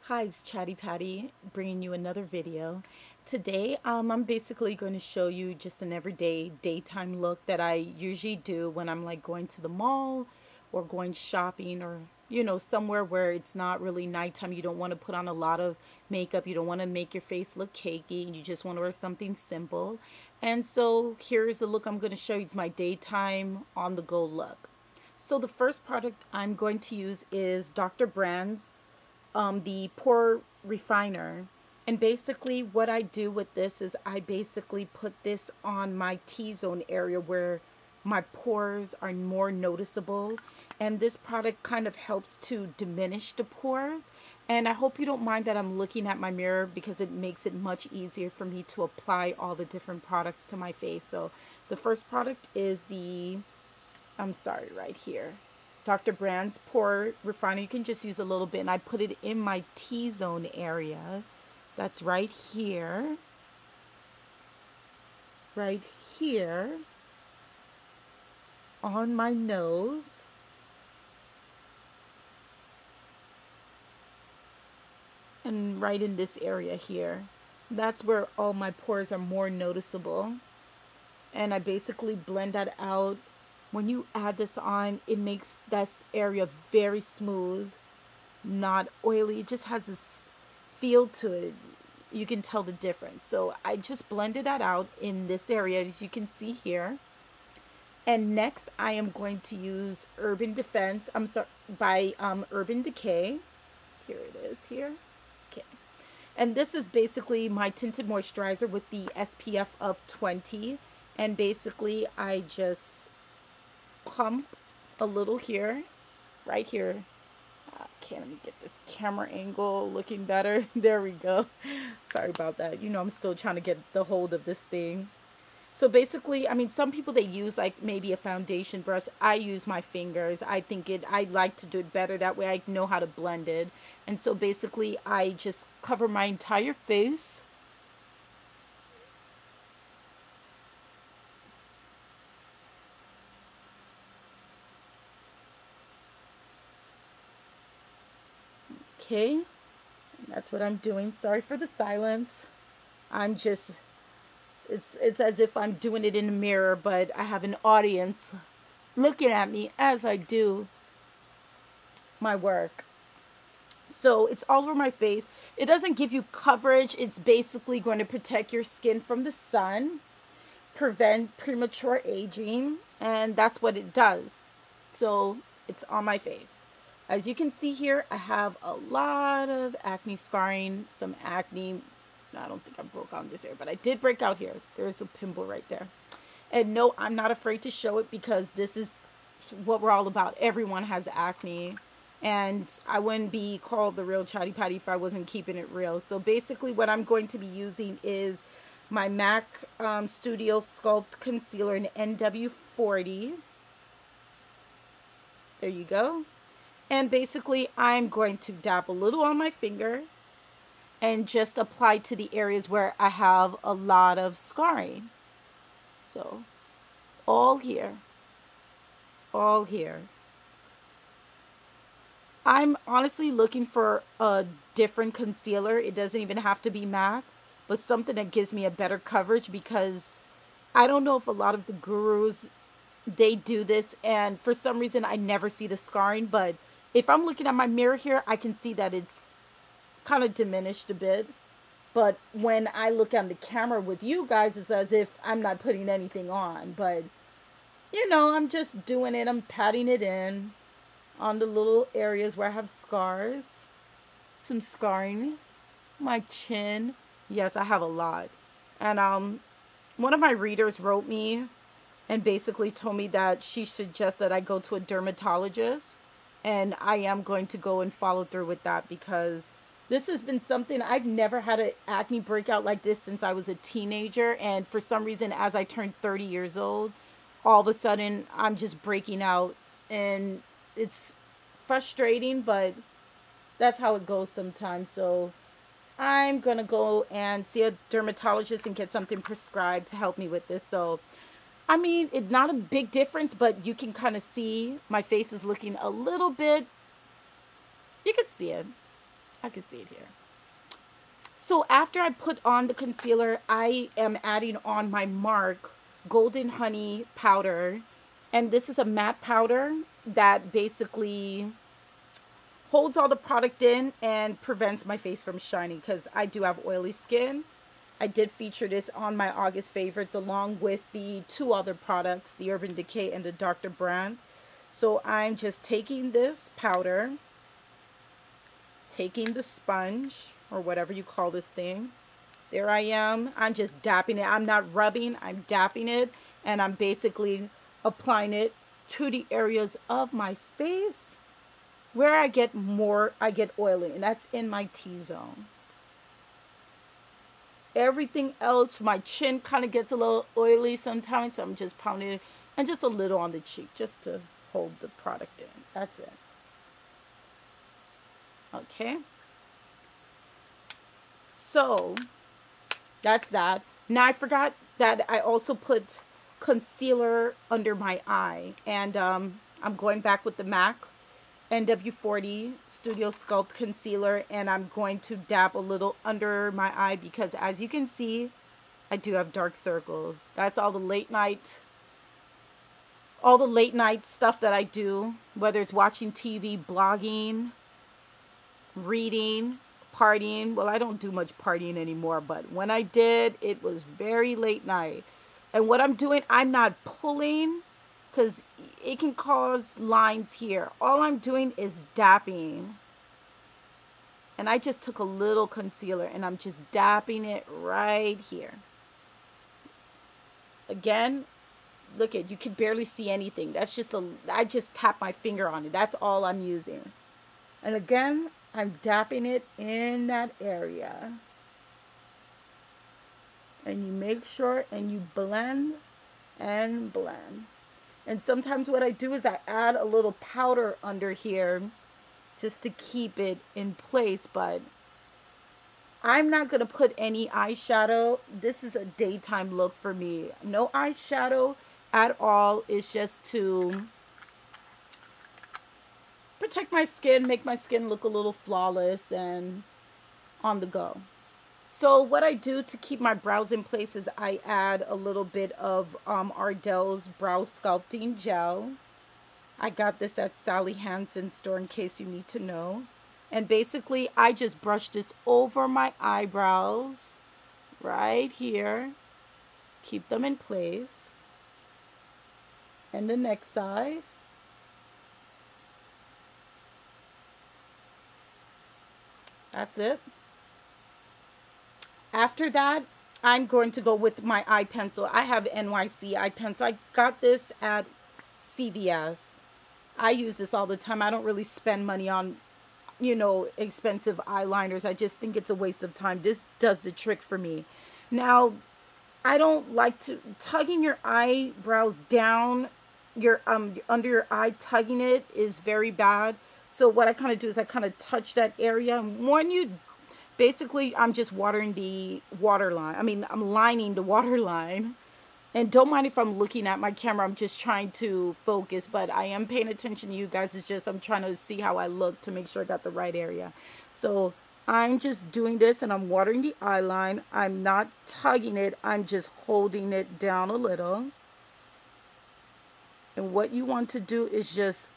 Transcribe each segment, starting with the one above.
Hi, it's Chatty Patty bringing you another video. Today, I'm basically going to show you just an everyday daytime look that I usually do when I'm like going to the mall or going shopping or, somewhere where it's not really nighttime. You don't want to put on a lot of makeup. You don't want to make your face look cakey. You just want to wear something simple. And so here's the look I'm going to show you. It's my daytime on the go look. So the first product I'm going to use is Dr. Brandt's the Pore Refiner. And basically what I do with this is I basically put this on my T-zone area where my pores are more noticeable. And this product kind of helps to diminish the pores. And I hope you don't mind that I'm looking at my mirror because it makes it much easier for me to apply all the different products to my face. So the first product is right here. Dr. Brandt's Pore Refiner. You can just use a little bit, and I put it in my T-zone area. That's right here. Right here. On my nose. And right in this area here. That's where all my pores are more noticeable. And I basically blend that out. When you add this on, it makes this area very smooth, not oily. It just has this feel to it. You can tell the difference. So I just blended that out in this area, as you can see here. And next, I am going to use Urban Decay. Here it is here. Okay. And this is basically my tinted moisturizer with the SPF of 20. And basically, I just pump a little here, right here. Okay, let me get this camera angle looking better. There we go. Sorry about that. I'm still trying to get the hold of this thing. So basically, I mean, some people, they use like maybe a foundation brush. I use my fingers. I like to do it better. That way I know how to blend it. And so basically, I just cover my entire face. Okay, that's what I'm doing. Sorry for the silence. It's as if I'm doing it in a mirror, but I have an audience looking at me as I do my work. So it's all over my face. It doesn't give you coverage. It's basically going to protect your skin from the sun, prevent premature aging, and that's what it does. So it's on my face. As you can see here, I have a lot of acne scarring, some acne. I don't think I broke out in this area, but I did break out here. There's a pimple right there. And no, I'm not afraid to show it because this is what we're all about. Everyone has acne. And I wouldn't be called the real Chatty Patty if I wasn't keeping it real. So basically what I'm going to be using is my MAC Studio Sculpt Concealer in NW40. There you go. And basically, I'm going to dab a little on my finger and just apply to the areas where I have a lot of scarring. So, all here. All here. I'm honestly looking for a different concealer. It doesn't even have to be MAC, but something that gives me a better coverage because I don't know if a lot of the gurus, they do this, and for some reason, I never see the scarring, but if I'm looking at my mirror here, I can see that it's kind of diminished a bit. But when I look on the camera with you guys, it's as if I'm not putting anything on. But, I'm just doing it. I'm patting it in on the little areas where I have scars. Some scarring. My chin. Yes, I have a lot. And one of my readers wrote me and basically told me that she suggests that I go to a dermatologist. And I am going to go and follow through with that because this has been something, I've never had an acne breakout like this since I was a teenager. And for some reason, as I turned 30 years old, all of a sudden, I'm just breaking out. And it's frustrating, but that's how it goes sometimes. So I'm going to go and see a dermatologist and get something prescribed to help me with this. So I mean, it's not a big difference, but you can kind of see my face is looking a little bit, you can see it. I can see it here. So after I put on the concealer, I am adding on my MARC Golden Honey powder. And this is a matte powder that basically holds all the product in and prevents my face from shining because I do have oily skin. I did feature this on my August favorites along with the two other products, the Urban Decay and the Dr. Brandt. So I'm just taking this powder, taking the sponge or whatever you call this thing. There I am. I'm just dapping it. I'm not rubbing, I'm dapping it, and I'm basically applying it to the areas of my face where I get oily, and that's in my T-zone. Everything else, my chin kind of gets a little oily sometimes, so I'm just pounding it, and just a little on the cheek, just to hold the product in. That's it. Okay. So, that's that. Now, I forgot that I also put concealer under my eye, and I'm going back with the MAC NW40 Studio Sculpt Concealer, and I'm going to dab a little under my eye because, as you can see, I do have dark circles. That's all the late night stuff that I do, whether it's watching TV, blogging, reading, partying. Well, I don't do much partying anymore, but when I did, it was very late night. And what I'm doing, I'm not pulling because it can cause lines here. All I'm doing is dapping. And I just took a little concealer and I'm just dapping it right here. Again, look at, you can barely see anything. That's just I just tap my finger on it. That's all I'm using. And again, I'm dapping it in that area. And you make sure and you blend and blend. And sometimes what I do is I add a little powder under here just to keep it in place. But I'm not going to put any eyeshadow. This is a daytime look for me. No eyeshadow at all. It's just to protect my skin, make my skin look a little flawless and on the go. So what I do to keep my brows in place is I add a little bit of Ardell's Brow Sculpting Gel. I got this at Sally Hansen's store in case you need to know. And basically I just brush this over my eyebrows right here. Keep them in place. And the next side. That's it. After that, I'm going to go with my eye pencil. I have N.Y.C eye pencil. I got this at CVS. I use this all the time. I don't really spend money on, you know, expensive eyeliners. I just think it's a waste of time. This does the trick for me. Now, I don't like to tugging your eyebrows down, your under your eye, tugging it is very bad. So what I kind of do is I kind of touch that area. When you basically, I'm just watering the waterline. I mean, I'm lining the waterline. And don't mind if I'm looking at my camera. I'm just trying to focus. But I am paying attention to you guys. It's just I'm trying to see how I look to make sure I got the right area. So I'm just doing this and I'm watering the eyeline. I'm not tugging it. I'm just holding it down a little. And what you want to do is just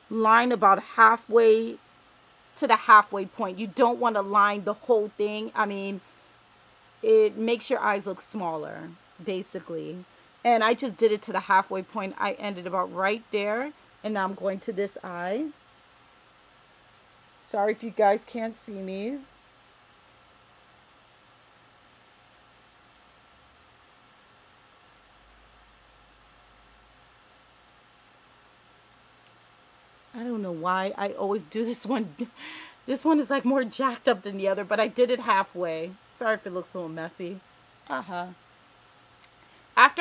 line about halfway to the halfway point. You don't want to line the whole thing. I mean, it makes your eyes look smaller, basically. And I just did it to the halfway point. I ended about right there. And now I'm going to this eye. Sorry if you guys can't see me. I don't know why I always do this one. This one is like more jacked up than the other, but I did it halfway. Sorry if it looks a little messy. After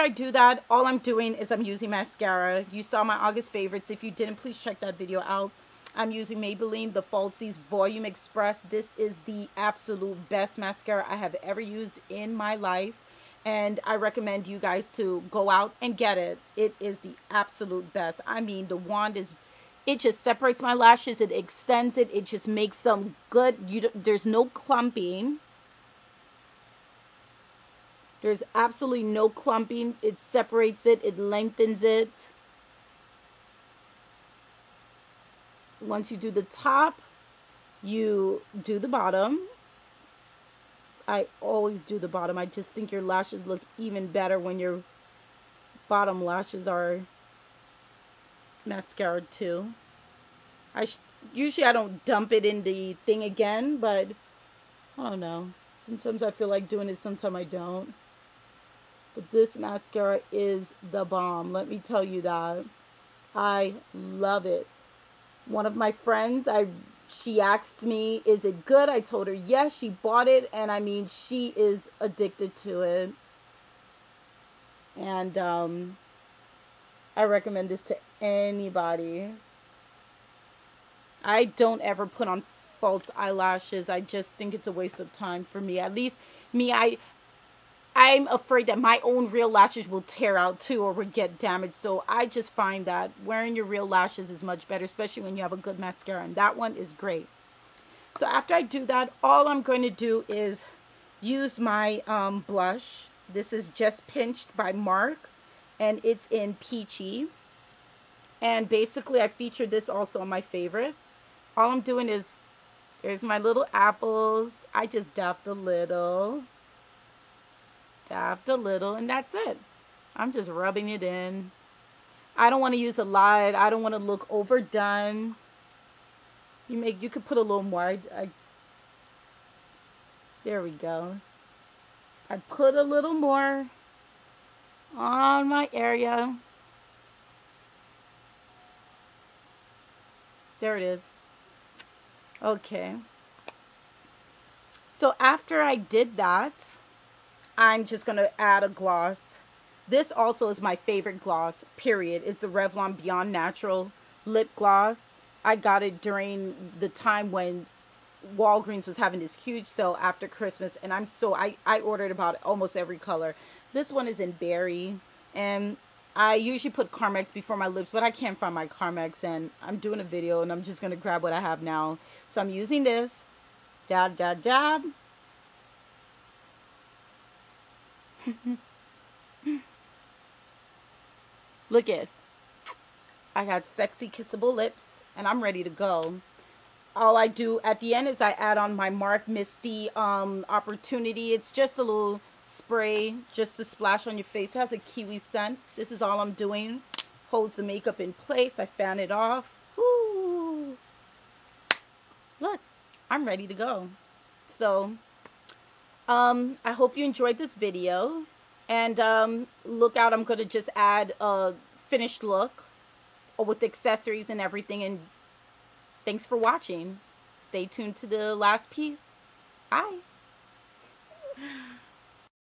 I do that, all I'm doing is I'm using mascara. You saw my August favorites. If you didn't, please check that video out. I'm using Maybelline, the Falsies Volume Express. This is the absolute best mascara I have ever used in my life. And I recommend you guys to go out and get it. It is the absolute best. I mean, the wand is It just separates my lashes. It extends it. It just makes them good. There's no clumping. There's absolutely no clumping. It separates it. It lengthens it. Once you do the top, you do the bottom. I always do the bottom. I just think your lashes look even better when your bottom lashes are mascara too. Usually I don't dump it in the thing again, but I don't know. Sometimes I feel like doing it, sometimes I don't. But this mascara is the bomb. Let me tell you that. I love it. One of my friends, she asked me, is it good? I told her yes. She bought it, and I mean, she is addicted to it. And I recommend this to anybody. I don't ever put on false eyelashes. I just think it's a waste of time for me. At least me, I'm afraid that my own real lashes will tear out too or would get damaged. So I just find that wearing your real lashes is much better, especially when you have a good mascara. And that one is great. So after I do that, all I'm going to do is use my blush. This is Just Pinched by Mark. And it's in Peachy. And basically I featured this also on my favorites. All I'm doing is, there's my little apples. I just dabbed a little. And that's it. I'm just rubbing it in. I don't want to use a lot. I don't want to look overdone. You could put a little more. There we go. I put a little more on my area. There it is. Okay. So after I did that, I'm just going to add a gloss. This also is my favorite gloss, period. It's the Revlon Beyond Natural lip gloss. I got it during the time when Walgreens was having this huge sale after Christmas. And I ordered about almost every color. This one is in berry. And I usually put Carmex before my lips, but I can't find my Carmex. And I'm doing a video and I'm just going to grab what I have now. So I'm using this. Dab, dab, dab. Look it. I got sexy kissable lips and I'm ready to go. All I do at the end is I add on my Mark Misty Opportunity. It's just a little spray just to splash on your face. It has a kiwi scent. This is all I'm doing. Holds the makeup in place. I fan it off. Woo. Look, I'm ready to go. So I hope you enjoyed this video, and look out, I'm going to just add a finished look with accessories and everything, and thanks for watching. Stay tuned to the last piece. Bye.